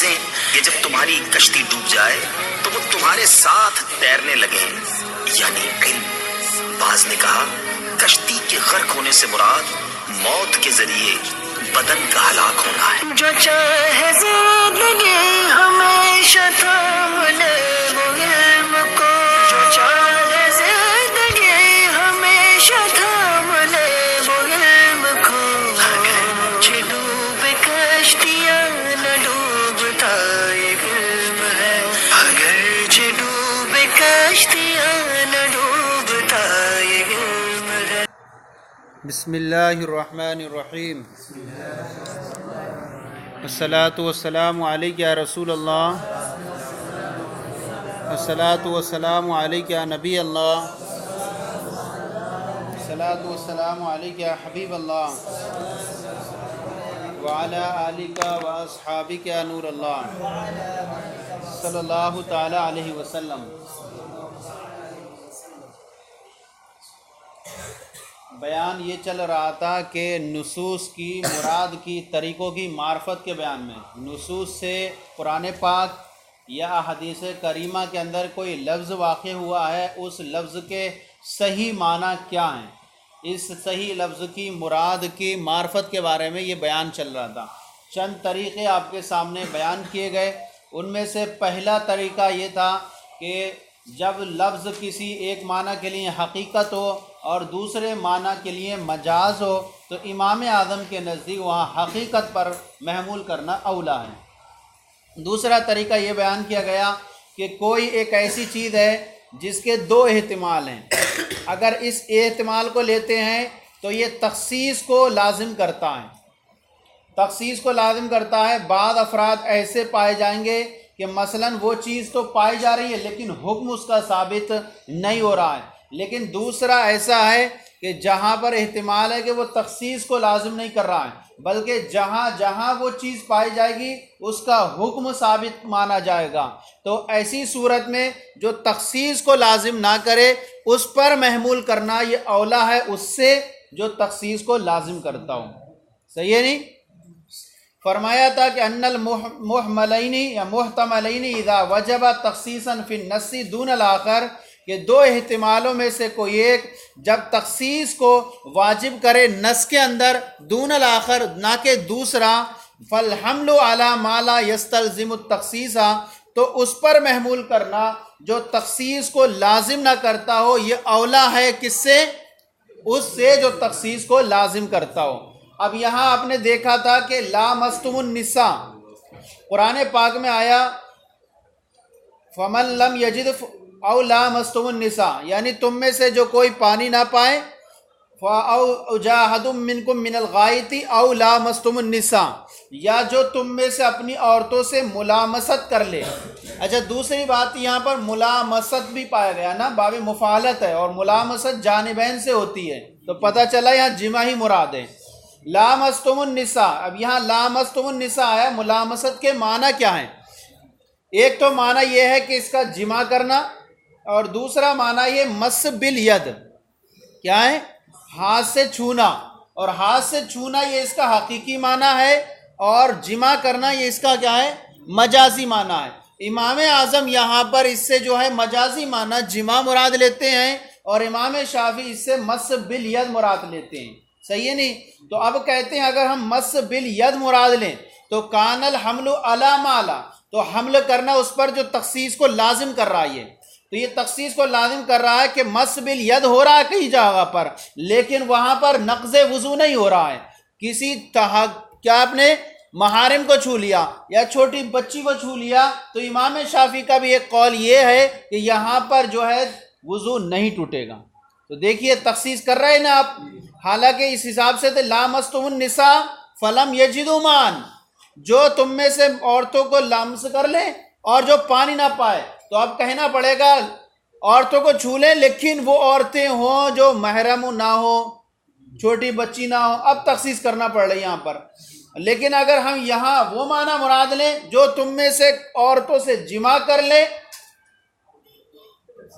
چیزیں کہ جب تمہاری کشتی ڈوب جائے تو وہ تمہارے ساتھ تیرنے لگیں، یعنی علم۔ بعض نے کہا کشتی کے غرق ہونے سے مراد موت کے ذریعے بدن کا ہلاک ہونا ہے۔ جو چاہے زندگی ہمیشہ تھام لے وہ علم کو، جو چاہے زندگی ہمیشہ تھام لے وہ علم کو، اگرچہ ڈوب کشتیاں نہ ڈوبتا یہ علم ہے، اگرچہ ڈوب کشتیاں نہ ڈوبتا یہ علم ہے۔ بسم اللہ الرحمن الرحیم۔ الصلاۃ والسلام علیک یا رسول اللہ، الصلاۃ والسلام علیک یا نبی اللہ، الصلاۃ والسلام علیک یا حبیب اللہ، وعلی آلک و اصحابک یا نور اللہ، صلی اللہ تعالی علیہ وسلم۔ بیان یہ چل رہا تھا کہ نصوص کی مراد کی طریقوں کی معرفت کے بیان میں، نصوص سے قرآن پاک یا حدیث کریمہ کے اندر کوئی لفظ واقع ہوا ہے، اس لفظ کے صحیح معنی کیا ہیں، اس صحیح لفظ کی مراد کی معرفت کے بارے میں یہ بیان چل رہا تھا۔ چند طریقے آپ کے سامنے بیان کیے گئے، ان میں سے پہلا طریقہ یہ تھا کہ جب لفظ کسی ایک معنی کے لیے حقیقت ہو اور دوسرے معنی کے لیے مجاز ہو تو امام اعظم کے نزدیک وہاں حقیقت پر محمول کرنا اولا ہے۔ دوسرا طریقہ یہ بیان کیا گیا کہ کوئی ایک ایسی چیز ہے جس کے دو احتمال ہیں، اگر اس احتمال کو لیتے ہیں تو یہ تخصیص کو لازم کرتا ہے، تخصیص کو لازم کرتا ہے۔ بعض افراد ایسے پائے جائیں گے کہ مثلاً وہ چیز تو پائی جا رہی ہے لیکن حکم اس کا ثابت نہیں ہو رہا ہے، لیکن دوسرا ایسا ہے کہ جہاں پر احتمال ہے کہ وہ تخصیص کو لازم نہیں کر رہا ہے بلکہ جہاں جہاں وہ چیز پائی جائے گی اس کا حکم ثابت مانا جائے گا، تو ایسی صورت میں جو تخصیص کو لازم نہ کرے اس پر محمول کرنا یہ اولا ہے اس سے جو تخصیص کو لازم کرتا ہو۔ صحیح ہے نہیں؟ فرمایا تھا کہ ان المحملین یا محتملین اذا وجب تخصیصا فی النص دون الاخر، کہ دو احتمالوں میں سے کوئی ایک جب تخصیص کو واجب کرے نص کے اندر دون الاخر نہ کہ دوسرا، فالحمل علی ما لا یستلزم التخصیص، تو اس پر محمول کرنا جو تخصیص کو لازم نہ کرتا ہو یہ اولا ہے کس سے؟ اس سے جو تخصیص کو لازم کرتا ہو۔ اب یہاں آپ نے دیکھا تھا کہ لامستم النساء قرآن پاک میں آیا فمن لم یجد او لامستم النساء، یعنی تم میں سے جو کوئی پانی نہ پائے، او جاہد منکم من الغائط او لامستم النساء، یا جو تم میں سے اپنی عورتوں سے ملامست کر لے۔ اچھا دوسری بات یہاں پر ملامست بھی پایا گیا نا، باب مفعلت ہے اور ملامست جانبین سے ہوتی ہے، تو پتہ چلا یہاں جمع ہی مراد ہے۔ لامستم النساء، اب یہاں لامستم النساء ہے، ملامست کے معنی کیا ہیں؟ ایک تو معنی یہ ہے کہ اس کا جمع کرنا، اور دوسرا معنی یہ مس بالید، کیا ہے؟ ہاتھ سے چھونا، اور ہاتھ سے چھونا یہ اس کا حقیقی معنی ہے اور جمع کرنا یہ اس کا کیا ہے؟ مجازی معنی ہے۔ امام اعظم یہاں پر اس سے جو ہے مجازی معنی جمع مراد لیتے ہیں اور امام شافعی اس سے مس بالید مراد لیتے ہیں۔ صحیح ہے نہیں؟ تو اب کہتے ہیں اگر ہم مس بالید مراد لیں تو کان الحمل علی ما لا، تو حمل کرنا اس پر جو تخصیص کو لازم کر رہا ہے، تو یہ تخصیص کو لازم کر رہا ہے کہ مس بالید ہو رہا ہے کئی جگہ پر، لیکن وہاں پر نقض وضو نہیں ہو رہا ہے۔ کسی کیا آپ نے محارم کو چھو لیا یا چھوٹی بچی کو چھو لیا، تو امام شافعی کا بھی ایک قول یہ ہے کہ یہاں پر جو ہے وضو نہیں ٹوٹے گا۔ تو دیکھیے تخصیص کر رہے ہیں نا آپ، حالانکہ اس حساب سے تو لامستم النساء فلم یجدوا ماء، جو تم میں سے عورتوں کو لمس کر لیں اور جو پانی نہ پائے، تو اب کہنا پڑے گا عورتوں کو چھو لیں لیکن وہ عورتیں ہوں جو محرم نہ ہو، چھوٹی بچی نہ ہو، اب تخصیص کرنا پڑ رہا ہے یہاں پر۔ لیکن اگر ہم یہاں وہ معنی مراد لیں جو تم میں سے عورتوں سے جمع کر لے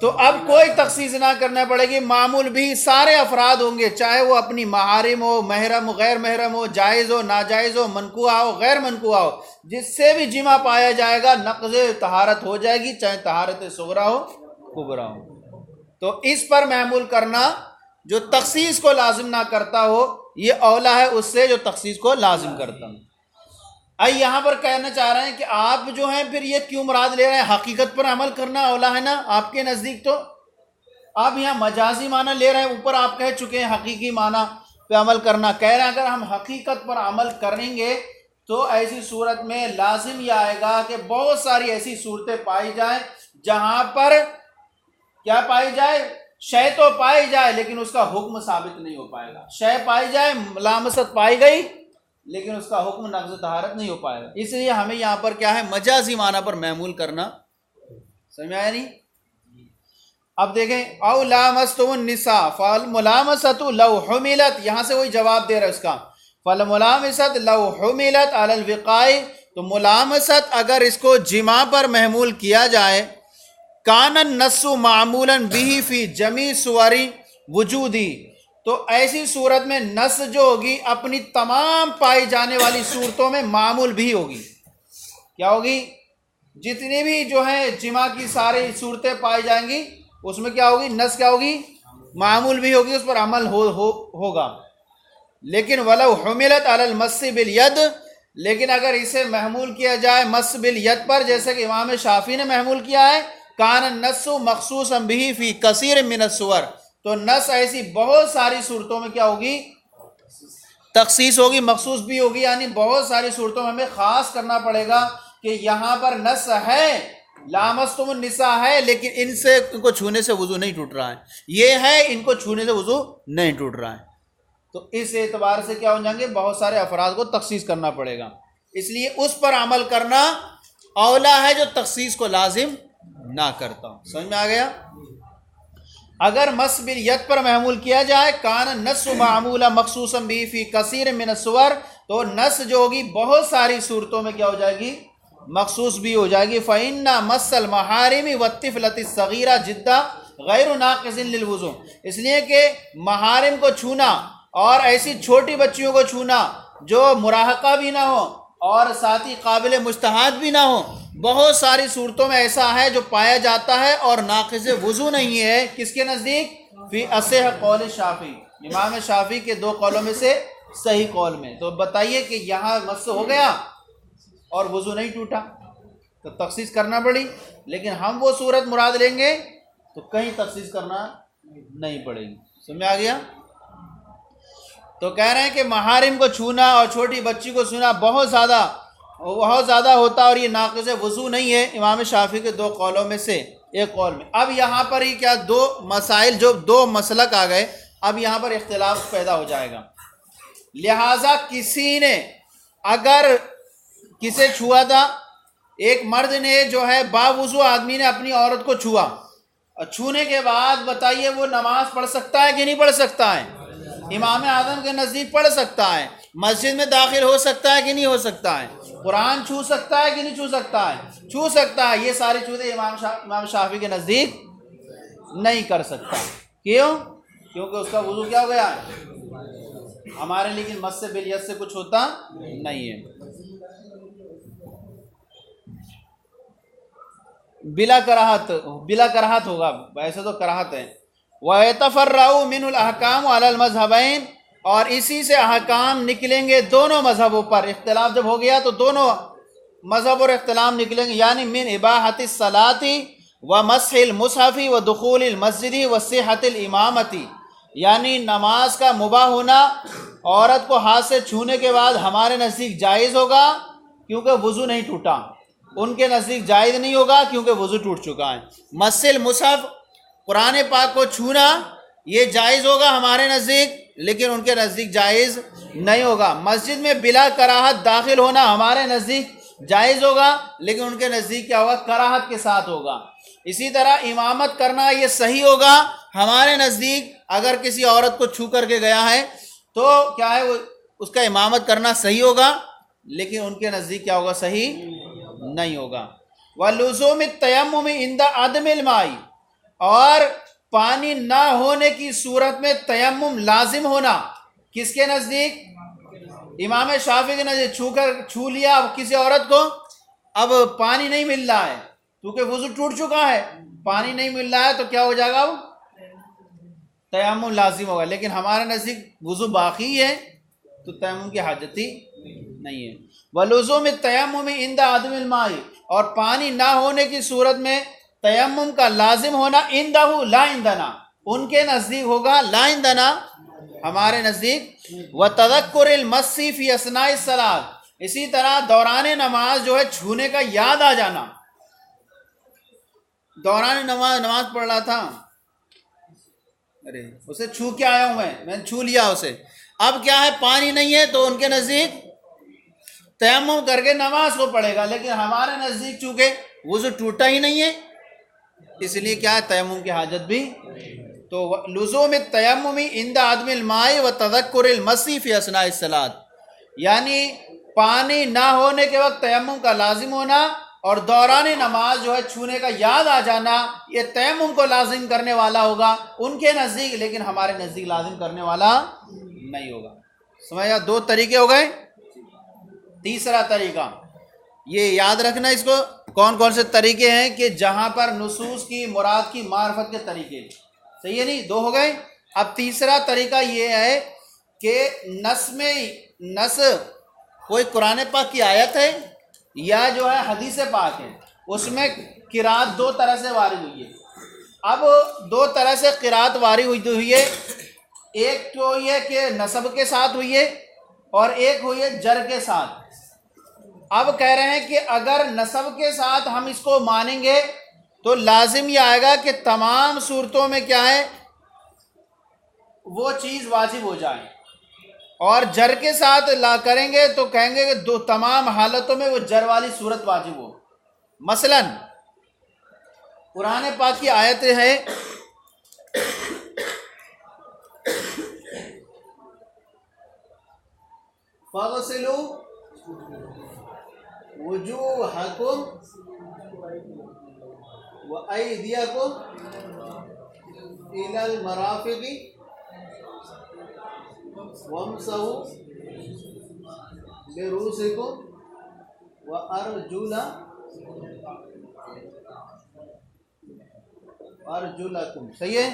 تو اب کوئی تخصیص نہ کرنا پڑے گی، معمول بھی سارے افراد ہوں گے، چاہے وہ اپنی محارم ہو، محرم ہو، غیر محرم ہو، جائز ہو، ناجائز ہو، منکوہ ہو، غیر منکوہ ہو، جس سے بھی جمع پایا جائے گا نقض طہارت ہو جائے گی، چاہے طہارت صغریٰ ہو کبریٰ ہو۔ تو اس پر محمول کرنا جو تخصیص کو لازم نہ کرتا ہو، یہ اولا ہے اس سے جو تخصیص کو لازم کرتا ہو۔ یہاں پر کہنا چاہ رہے ہیں کہ آپ جو ہیں پھر یہ کیوں مراد لے رہے ہیں؟ حقیقت پر عمل کرنا اولا ہے نا آپ کے نزدیک، تو آپ یہاں مجازی معنی لے رہے ہیں، اوپر آپ کہہ چکے ہیں حقیقی معنی پہ عمل کرنا، کہہ رہے ہیں اگر ہم حقیقت پر عمل کریں گے تو ایسی صورت میں لازم یہ آئے گا کہ بہت ساری ایسی صورتیں پائی جائیں جہاں پر کیا پائی جائے، شے تو پائی جائے لیکن اس کا حکم ثابت نہیں ہو پائے گا، شے پائی جائے، ملامست پائی گئی لیکن اس کا حکم نقض طہارت نہیں ہو پائے گا، اس لیے ہمیں یہاں پر کیا ہے، مجازی معنی پر محمول کرنا، سمجھ آیا نہیں؟ اب دیکھیں او لامستم النساء فالملامست لو حملت، یہاں سے وہی جواب دے رہا ہے اس کا، فالملامست لو حملت علی الوقاء، تو ملامست اگر اس کو جماع پر محمول کیا جائے، کان النص معمولا به فی جمیع صور وجودی، تو ایسی صورت میں نص جو ہوگی اپنی تمام پائی جانے والی صورتوں میں معمول بھی ہوگی، کیا ہوگی؟ جتنی بھی جو ہیں جماع کی ساری صورتیں پائی جائیں گی اس میں کیا ہوگی، نص کیا ہوگی، معمول بھی ہوگی، اس پر عمل ہوگا۔ لیکن ولو حملت علی المس بالید، لیکن اگر اسے محمول کیا جائے مس بالید پر، جیسے کہ امام شافعی نے محمول کیا ہے، کان النص مخصوصا به فی کثیر من الصور، تو نص ایسی بہت ساری صورتوں میں کیا ہوگی، تخصیص ہوگی، مخصوص بھی ہوگی، یعنی بہت ساری صورتوں میں ہمیں خاص کرنا پڑے گا کہ یہاں پر نص ہے، لامستم النساء ہے، لیکن ان کو چھونے سے وضو نہیں ٹوٹ رہا ہے، یہ ہے ان کو چھونے سے وضو نہیں ٹوٹ رہا ہے، تو اس اعتبار سے کیا ہو جائیں گے، بہت سارے افراد کو تخصیص کرنا پڑے گا، اس لیے اس پر عمل کرنا اولا ہے جو تخصیص کو لازم نہ کرتا ہوں۔ سمجھ میں آ گیا؟ اگر مس بالید پر محمول کیا جائے، کان النص معمولا مخصوصا به فی کثیر من الصور، تو نص جو ہوگی بہت ساری صورتوں میں کیا ہو جائے گی، مخصوص بھی ہو جائے گی۔ فَإِنَّ مَسَّ الْمَحَارِمِ وَالطِّفْلَةِ الصَّغِيرَةِ جِدًّا غَيْرُ نَاقِصٍ لِلْوُضُوء، اس لیے کہ محارم کو چھونا اور ایسی چھوٹی بچیوں کو چھونا جو مراہقہ بھی نہ ہو اور ساتھ ہی قابل مجتہد بھی نہ ہو، بہت ساری صورتوں میں ایسا ہے جو پایا جاتا ہے اور ناقض وضو نہیں ہے، کس کے نزدیک؟ فی اصح قول شافعی، امام شافعی کے دو قولوں میں سے صحیح قول میں، تو بتائیے کہ یہاں مس ہو گیا اور وضو نہیں ٹوٹا تو تخصیص کرنا پڑی، لیکن ہم وہ صورت مراد لیں گے تو کہیں تخصیص کرنا نہیں پڑے گی۔ سمجھ آ گیا؟ تو کہہ رہے ہیں کہ محارم کو چھونا اور چھوٹی بچی کو چھونا بہت زیادہ ہوتا اور یہ ناقض وضو نہیں ہے، امام شافعی کے دو قولوں میں سے ایک قول میں۔ اب یہاں پر ہی کیا دو مسائل، جو دو مسلک آ گئے، اب یہاں پر اختلاف پیدا ہو جائے گا۔ لہٰذا کسی نے اگر کسے چھوا تھا، ایک مرد نے جو ہے باوضو آدمی نے اپنی عورت کو چھوا، اور چھونے کے بعد بتائیے وہ نماز پڑھ سکتا ہے کہ نہیں پڑھ سکتا ہے؟ امام اعظم کے نزدیک پڑھ سکتا ہے۔ مسجد میں داخل ہو سکتا ہے کہ نہیں ہو سکتا ہے؟ قرآن چھو سکتا ہے کہ نہیں چھو سکتا ہے؟ چھو سکتا ہے۔ یہ ساری چیزیں امام شافعی کے نزدیک نہیں کر سکتا۔ کیوں؟ کیونکہ اس کا وضو کیا ہو گیا ہے؟ ہمارے لیکن مس بالید سے کچھ ہوتا نہیں ہے، بلا کراہت ہوگا، ویسے تو کراہت ہے۔ وَيَتَفَرَّعُ مِنْهُ الْأَحْكَامُ عَلَى الْمَذْهَبَيْنِ، اور اسی سے احکام نکلیں گے دونوں مذہبوں پر، اختلاف جب ہو گیا تو دونوں مذہب اور اختلاف نکلیں گے، یعنی من اباحۃ الصلاۃ ومسح المصحف ودخول المسجد وصحۃ الامامۃ، یعنی نماز کا مباح ہونا عورت کو ہاتھ سے چھونے کے بعد ہمارے نزدیک جائز ہوگا کیونکہ وضو نہیں ٹوٹا، ان کے نزدیک جائز نہیں ہوگا کیونکہ وضو ٹوٹ چکا ہے۔ مسح المصحف، قرآن پاک کو چھونا، یہ جائز ہوگا ہمارے نزدیک لیکن ان کے نزدیک جائز نہیں ہوگا۔ مسجد میں بلا کراہت داخل ہونا ہمارے نزدیک جائز ہوگا لیکن ان کے نزدیک کیا ہوگا؟ کراہت کے ساتھ ہوگا۔ اسی طرح امامت کرنا یہ صحیح ہوگا ہمارے نزدیک، اگر کسی عورت کو چھو کر کے گیا ہے تو کیا ہے، وہ اس کا امامت کرنا صحیح ہوگا لیکن ان کے نزدیک کیا ہوگا؟ صحیح نہیں ہوگا۔ وَلُزُومِ التَّيَمُّمِ عِنْدَ عَدْمِ الْمَاءِ، اور پانی نہ ہونے کی صورت میں تیمم لازم ہونا کس کے نزدیک؟ امام شافعی کے نزدیک چھو لیا اب کسی عورت کو، اب پانی نہیں مل رہا ہے کیونکہ وضو ٹوٹ چکا ہے، پانی نہیں مل رہا ہے تو کیا ہو جائے گا؟ اب تیمم لازم ہوگا۔ لیکن ہمارے نزدیک وضو باقی ہے تو تیمم کی حاجت ہی نہیں ہے۔ ولزوم التیمم عند عدم الماء، اور پانی نہ ہونے کی صورت میں تیمم کا لازم ہونا عندہ لا عندنا، ان کے نزدیک ہوگا، لا عندنا ہمارے نزدیک۔ وتذکر المس فی اثناء الصلاۃ، اسی طرح دوران نماز جو ہے چھونے کا یاد آ جانا۔ دوران نماز پڑھ رہا تھا، ارے اسے چھو کے آیا ہوں میں نے چھو لیا اسے، اب کیا ہے پانی نہیں ہے تو ان کے نزدیک تیمم کر کے نماز کو پڑھے گا، لیکن ہمارے نزدیک چونکہ وضو ٹوٹا ہی نہیں ہے اس لیے کیا ہے تیمم کی حاجت بھی۔ تو لزوم التیمم عند عدم الماء وتذکر المس فی اثناء الصلاۃ، یعنی پانی نہ ہونے کے وقت تیمم کا لازم ہونا اور دوران نماز جو ہے چھونے کا یاد آ جانا، یہ تیمم کو لازم کرنے والا ہوگا ان کے نزدیک، لیکن ہمارے نزدیک لازم کرنے والا نہیں ہوگا۔ سمجھا؟ دو طریقے ہو گئے۔ تیسرا طریقہ یہ یاد رکھنا، اس کو کون کون سے طریقے ہیں کہ جہاں پر نصوص کی مراد کی معرفت کے طریقے، صحیح ہے نہیں؟ دو ہو گئے۔ اب تیسرا طریقہ یہ ہے کہ نص کوئی قرآن پاک کی آیت ہے یا جو ہے حدیث پاک ہے، اس میں قرات دو طرح سے وارد ہوئی ہے۔ اب دو طرح سے قرات وارد ہوئی ہے، ایک تو یہ کہ نصب کے ساتھ ہوئی ہے اور ایک ہوئی ہے جر کے ساتھ۔ اب کہہ رہے ہیں کہ اگر نصب کے ساتھ ہم اس کو مانیں گے تو لازم یہ آئے گا کہ تمام صورتوں میں کیا ہے وہ چیز واجب ہو جائے، اور جر کے ساتھ لا کریں گے تو کہیں گے کہ دو تمام حالتوں میں وہ جر والی صورت واجب ہو۔ مثلا قرآن پاک کی آیت ہے فَاغْسِلُوا وُجُوهَكُمْ وَأَيْدِيَكُمْ إِلَى الْمَرَافِقِ وَامْسَحُوا بِرُؤُوسِكُمْ وَأَرْجُلَكُمْ۔ صحیح ہے؟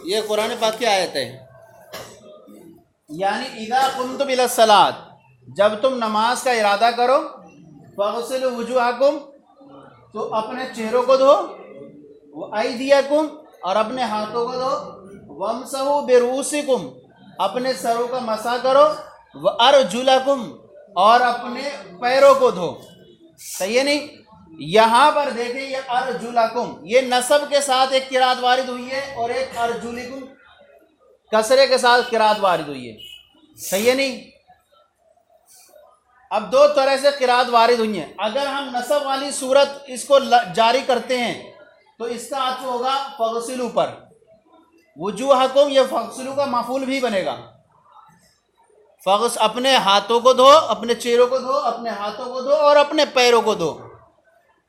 یہ قرآن پاک کی آیت ہے، یعنی اذا قمتم الى الصلاۃ، جب تم نماز کا ارادہ کرو، فاغسلوا وجوہکم، تو اپنے چہروں کو دھو، وایدیکم، اور اپنے ہاتھوں کو دھو، وامسحوا برؤوسکم، اپنے سروں کا مسح کرو، وارجلکم، اور اپنے پیروں کو دھو۔ صحیح ہے نہیں؟ یہاں پر دیکھیں یہ ارجلکم، یہ نصب کے ساتھ ایک قرات وارد ہوئی ہے اور ایک ارجلکم کسرے کے ساتھ قرات وارد ہوئی ہے، صحیح ہے نہیں؟ اب دو طرح سے قرات وارد ہوئی ہیں۔ اگر ہم نصب والی صورت اس کو جاری کرتے ہیں تو اس کا عطف ہوگا فغسلوا پر، وجوہکم یہ فغسلوا کا مفعول بھی بنے گا، اپنے ہاتھوں کو دھو، اپنے چہروں کو دھو، اپنے ہاتھوں کو دھو اور اپنے پیروں کو دھو۔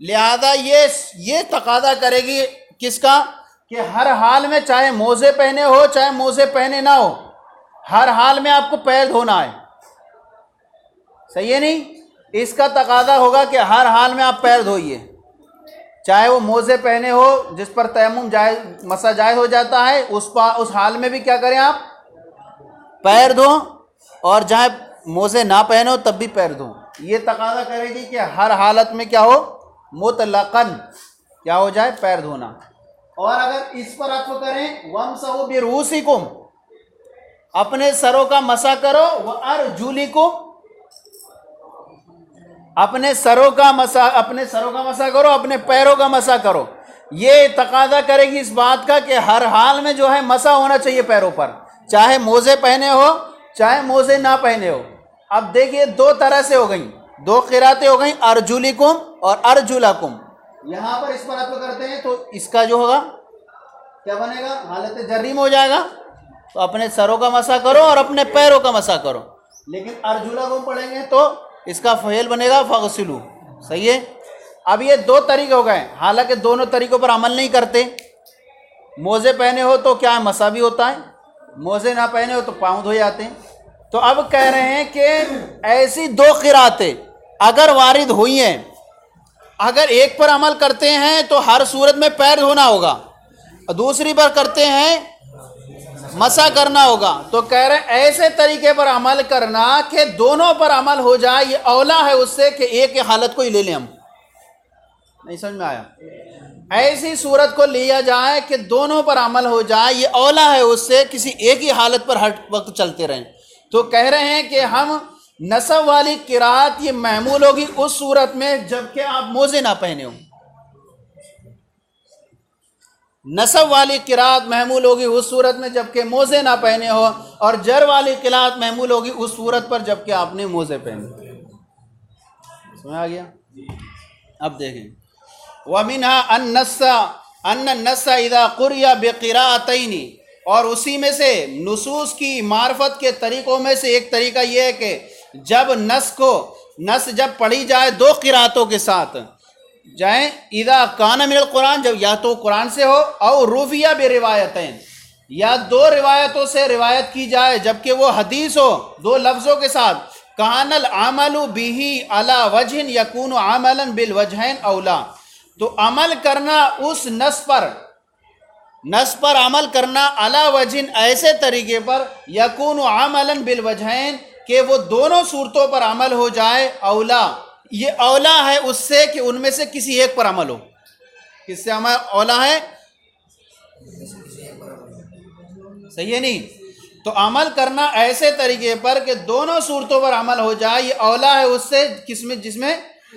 لہذا یہ تقاضا کرے گی کس کا کہ ہر حال میں چاہے موزے پہنے ہو چاہے موزے پہنے نہ ہو، ہر حال میں آپ کو پیر دھونا ہے، صحیح ہے نہیں؟ اس کا تقاضا ہوگا کہ ہر حال میں آپ پیر دھوئیے، چاہے وہ موزے پہنے ہو جس پر تیمم جائز مسح جائز ہو جاتا ہے، اس حال میں بھی کیا کریں آپ پیر دھو، اور چاہے موزے نہ پہنے ہو تب بھی پیر دھو۔ یہ تقاضا کرے گی کہ ہر حالت میں کیا ہو مطلقاً کیا ہو جائے پیر دھونا۔ اور اگر اس پر عطف کریں وَامْسَحُوا بِرُؤُوسِکُمْ، اپنے سروں کا مسح کرو، وَأَرْجُلِکُمْ، اپنے سروں کا مسح کرو، اپنے پیروں کا مسح کرو۔ یہ تقاضا کرے گی اس بات کا کہ ہر حال میں جو ہے مسح ہونا چاہیے پیروں پر، چاہے موزے پہنے ہو چاہے موزے نہ پہنے ہو۔ اب دیکھیے دو طرح سے ہو گئیں، دو قراتیں ہو گئیں، ارجلکم اور ارجلکم۔ یہاں پر اس پر عطف کرتے ہیں تو اس کا جو ہوگا کیا بنے گا، حالت جری میں ہو جائے گا، تو اپنے سروں کا مسح کرو اور اپنے پیروں کا مسح کرو۔ لیکن ارجلکم پڑھیں گے تو اس کا فعل بنے گا فغسلوا، صحیح ہے؟ اب یہ دو طریقے ہو گئے، حالانکہ دونوں طریقوں پر عمل نہیں کرتے۔ موزے پہنے ہو تو کیا مسا بھی ہوتا ہے، موزے نہ پہنے ہو تو پاؤں دھوئے جاتے ہیں۔ تو اب کہہ رہے ہیں کہ ایسی دو قراتیں اگر وارد ہوئی ہیں، اگر ایک پر عمل کرتے ہیں تو ہر صورت میں پیر دھونا ہوگا، اور دوسری پر کرتے ہیں مسا کرنا ہوگا، تو کہہ رہے ہیں ایسے طریقے پر عمل کرنا کہ دونوں پر عمل ہو جائے، یہ اولا ہے اس سے کہ ایک حالت کو ہی لے لیں ہم۔ نہیں سمجھ میں آیا؟ ایسی صورت کو لیا جائے کہ دونوں پر عمل ہو جائے، یہ اولا ہے اس سے کسی ایک ہی حالت پر ہر وقت چلتے رہیں۔ تو کہہ رہے ہیں کہ ہم نصب والی قرات یہ محمول ہوگی اس صورت میں جبکہ آپ موزے نہ پہنے ہوں، نصب والی قرات محمول ہوگی اس صورت میں جبکہ موزے نہ پہنے ہو، اور جر والی قرات محمول ہوگی اس صورت پر جبکہ آپ نے موزے پہنے۔ سمجھ آ گیا؟ اب دیکھیں، وَمِنْهَا أَنَّ النَّصَّ إِذَا قُرِئَ بِقِرَاءَتَيْنِ، اور اسی میں سے نصوص کی معرفت کے طریقوں میں سے ایک طریقہ یہ ہے کہ جب نص جب پڑھی جائے دو قراتوں کے ساتھ جائیں، اذا کان من القرآن، جب یا تو قرآن سے ہو، او رویہ بروایتین، یا دو روایتوں سے روایت کی جائے جبکہ وہ حدیث ہو دو لفظوں کے ساتھ، کان العمل بہ علی وجہ یکون عملا بالوجہین اولا، تو عمل کرنا اس نص پر عمل کرنا علی وجہ ایسے طریقے پر یکون عملا بالوجہین کہ وہ دونوں صورتوں پر عمل ہو جائے، اولا، یہ اولا ہے اس سے کہ ان میں سے کسی ایک پر عمل ہو۔ کس سے عمل اولا ہے؟ صحیح ہے نہیں؟ تو عمل کرنا ایسے طریقے پر کہ دونوں صورتوں پر عمل ہو جائے، یہ اولا ہے اس سے جس میں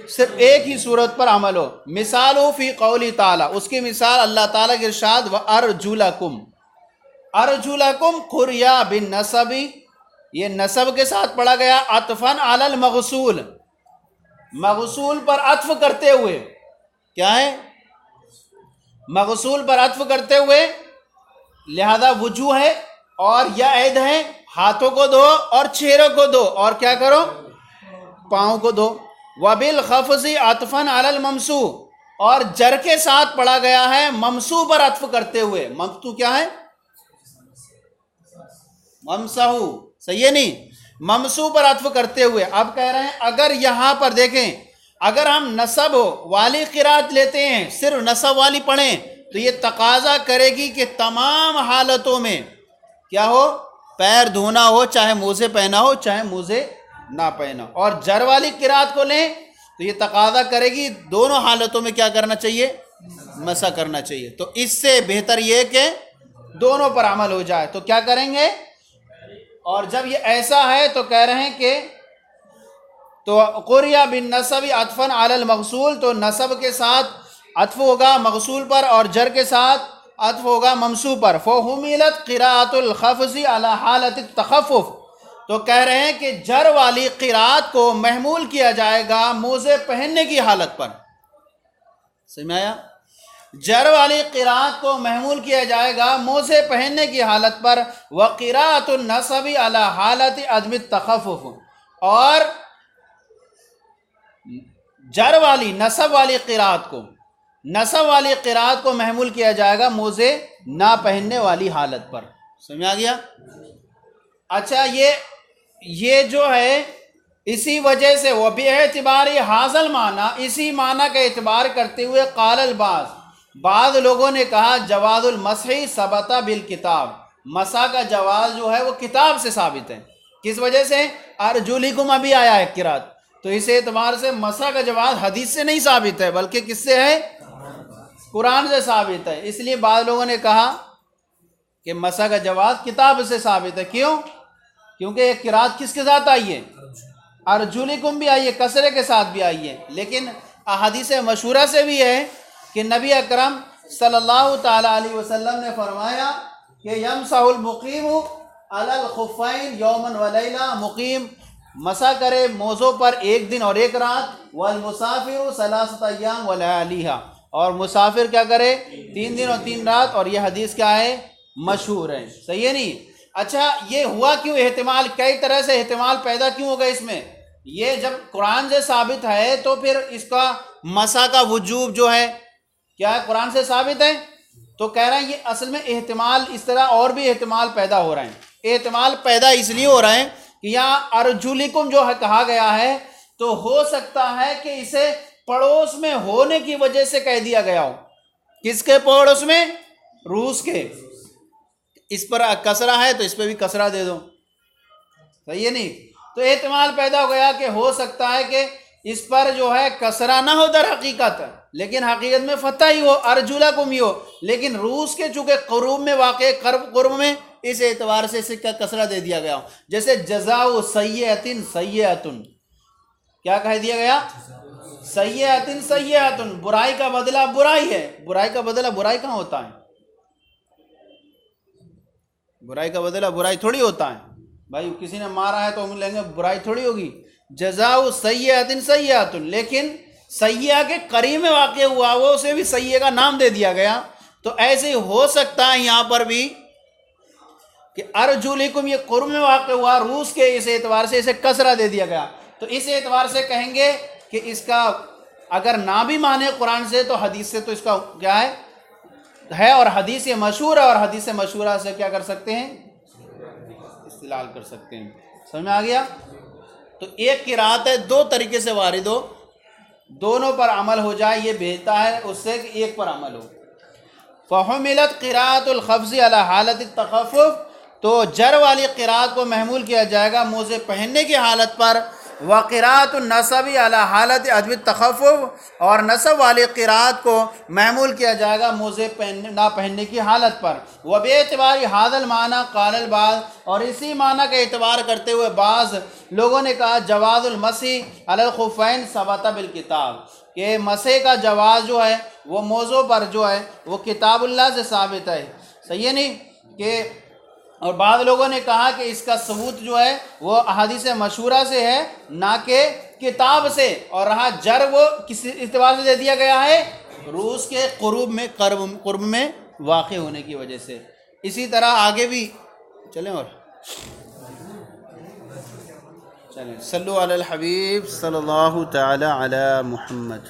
صرف ایک ہی صورت پر عمل ہو۔ مثال فی قولی تعالیٰ، اس کی مثال اللہ تعالیٰ کے ارشاد وَأَرْجُلَكُمْ، ارجلکم قریا بالنصب، یہ نصب کے ساتھ پڑھا گیا، عطفاً علی المغسول، مغسول پر عطف کرتے ہوئے، کیا ہے؟ مغسول پر عطف کرتے ہوئے، لہذا وجوہ ہے اور یا عید ہے، ہاتھوں کو دھو اور چہروں کو دھو، اور کیا کرو؟ پاؤں کو دھو۔ وبالخفض عطفاً علی الممسوح، اور جر کے ساتھ پڑھا گیا ہے ممسوح پر عطف کرتے ہوئے، ممسوح کیا ہے؟ ممسحو، صحیح ہے نہیں؟ ممسوح پر عطف کرتے ہوئے۔ اب کہہ رہے ہیں اگر یہاں پر دیکھیں، اگر ہم نصب والی قرات لیتے ہیں، صرف نصب والی پڑھیں، تو یہ تقاضا کرے گی کہ تمام حالتوں میں کیا ہو؟ پیر دھونا ہو، چاہے موزے پہنا ہو چاہے موزے نہ پہنا ہو۔ اور جر والی قرات کو لیں تو یہ تقاضا کرے گی دونوں حالتوں میں کیا کرنا چاہیے؟ مسح کرنا چاہیے۔ تو اس سے بہتر یہ کہ دونوں پر عمل ہو جائے، تو کیا کریں گے؟ اور جب یہ ایسا ہے تو کہہ رہے ہیں کہ تو قریا بالنصب عطفاً علی المغسول، تو نصب کے ساتھ عطف ہوگا مغسول پر، اور جر کے ساتھ عطف ہوگا ممسوح پر۔ فحملت قراءۃ الخفض علی حالت التخفف، تو کہہ رہے ہیں کہ جر والی قرات کو محمول کیا جائے گا موزے پہننے کی حالت پر۔ سمجھ میں آیا؟ جر والی قرات کو محمول کیا جائے گا موزے پہننے کی حالت پر۔ وقراءۃ النصب علی حالت عدم التخفف، اور جر والی نصب والی قرات کو محمول کیا جائے گا موزے نہ پہننے والی حالت پر۔ سمجھ آ گیا؟ اچھا، یہ جو ہے اسی وجہ سے وہ بھی اعتبار حاصل معنی، اسی معنی کا اعتبار کرتے ہوئے قال بعض لوگوں نے کہا جواز المسح ثبت بالکتاب، مسح کا جواز جو ہے وہ کتاب سے ثابت ہے۔ کس وجہ سے؟ ارجلکم ابھی آیا ہے قرات، تو اس اعتبار سے مسح کا جواز حدیث سے نہیں ثابت ہے بلکہ کس سے ہے؟ قرآن سے ثابت ہے۔ اس لیے بعض لوگوں نے کہا کہ مسح کا جواز کتاب سے ثابت ہے۔ کیوں؟ کیونکہ یہ قرات کس کے ساتھ آئی ہے؟ ارجلکم بھی آئی ہے، کسرے کے ساتھ بھی آئی ہے، لیکن احادیث مشہورہ سے بھی ہے کہ نبی اکرم صلی اللہ تعالی علیہ وسلم نے فرمایا کہ یمسح المقیم علی الخفین یوما ولیلہ، مقیم مسح کرے موزوں پر ایک دن اور ایک رات، والمسافر ثلاثۃ ایام ولیالیہا، اور مسافر کیا کرے؟ 3 دن اور 3 رات، اور یہ حدیث کیا ہے؟ مشہور ہے۔ صحیح ہے نہیں؟ اچھا، یہ ہوا کیوں؟ احتمال کئی طرح سے احتمال پیدا کیوں ہوگا اس میں؟ یہ جب قرآن سے ثابت ہے تو پھر اس کا مسا کا وجوب جو ہے کیا ہے قرآن سے ثابت ہے؟ تو کہہ رہے ہیں یہ اصل میں احتمال، اس طرح اور بھی احتمال پیدا ہو رہے ہیں۔ احتمال پیدا اس لیے ہو رہا ہے کہ یہاں ارجلکم جو ہے کہا گیا ہے تو ہو سکتا ہے کہ اسے پڑوس میں ہونے کی وجہ سے کہہ دیا گیا ہو۔ کس کے پڑوس میں؟ روس کے۔ اس پر کسرہ ہے تو اس پہ بھی کسرہ دے دو، صحیح ہے نہیں؟ تو احتمال پیدا ہو گیا کہ ہو سکتا ہے کہ اس پر جو ہے کسرہ نہ ہو در حقیقت، لیکن حقیقت میں فتح ہی ہو، ارجلکم ہی ہو، لیکن روس کے چونکہ قروب میں واقع قرب میں اس اعتبار سے اس کا کسرہ دے دیا گیا ہو۔ جیسے جزاء سیئۃ سیئۃ، کیا کہہ دیا گیا؟ سیئۃ سیئۃ، برائی کا بدلہ برائی ہے۔ برائی کا بدلہ برائی کہاں ہوتا ہے؟ برائی کا بدلہ برائی تھوڑی ہوتا ہے بھائی، کسی نے مارا ہے تو ہم لیں گے برائی تھوڑی ہوگی۔ جزاء سیئۃ سیئۃ، لیکن سیئہ کے قریب میں واقع ہوا وہ اسے بھی سیئہ کا نام دے دیا گیا۔ تو ایسے ہی ہو سکتا ہے یہاں پر بھی کہ ارجلکم یہ قرب میں واقع ہوا روس کے، اس اعتبار سے اسے کسرہ دے دیا گیا۔ تو اس اعتبار سے کہیں گے کہ اس کا اگر نہ بھی مانے قرآن سے تو حدیث سے تو اس کا کیا ہے، اور حدیث مشہور ہے، اور حدیث مشہورہ سے کیا کر سکتے ہیں؟ استدلال کر سکتے ہیں۔ سمجھ میں آ گیا؟ تو ایک قرات ہے دو طریقے سے وارد ہو، دونوں پر عمل ہو جائے یہ بہتر ہے اس سے کہ ایک پر عمل ہو۔ فحملت قراءۃ الخفض علی حالت التخفف، تو جر والی قراءت کو محمول کیا جائے گا موزے پہننے کی حالت پر، وقراءۃ النصب علی حالت عدم التخفف، اور نصب والی قراءت کو محمول کیا جائے گا موزے نہ پہننے کی حالت پر۔ وباعتبار ھذا المعنی قال البعض، اور اسی معنی کا اعتبار کرتے ہوئے بعض لوگوں نے کہا جواز المسح علی الخفین ثبت بالکتاب، کہ مسح کا جواز جو ہے وہ موضوع پر جو ہے وہ کتاب اللہ سے ثابت ہے، صحیح ہے نہیں کہ؟ اور بعض لوگوں نے کہا کہ اس کا ثبوت جو ہے وہ احادیث مشہورہ سے ہے نہ کہ کتاب سے، اور رہا جر وہ کس اعتبار سے دے دیا گیا ہے؟ روس کے قرب میں واقع ہونے کی وجہ سے۔ اسی طرح آگے بھی چلیں، اور چلیں صلو علی الحبیب صلی اللہ تعالی علی محمد۔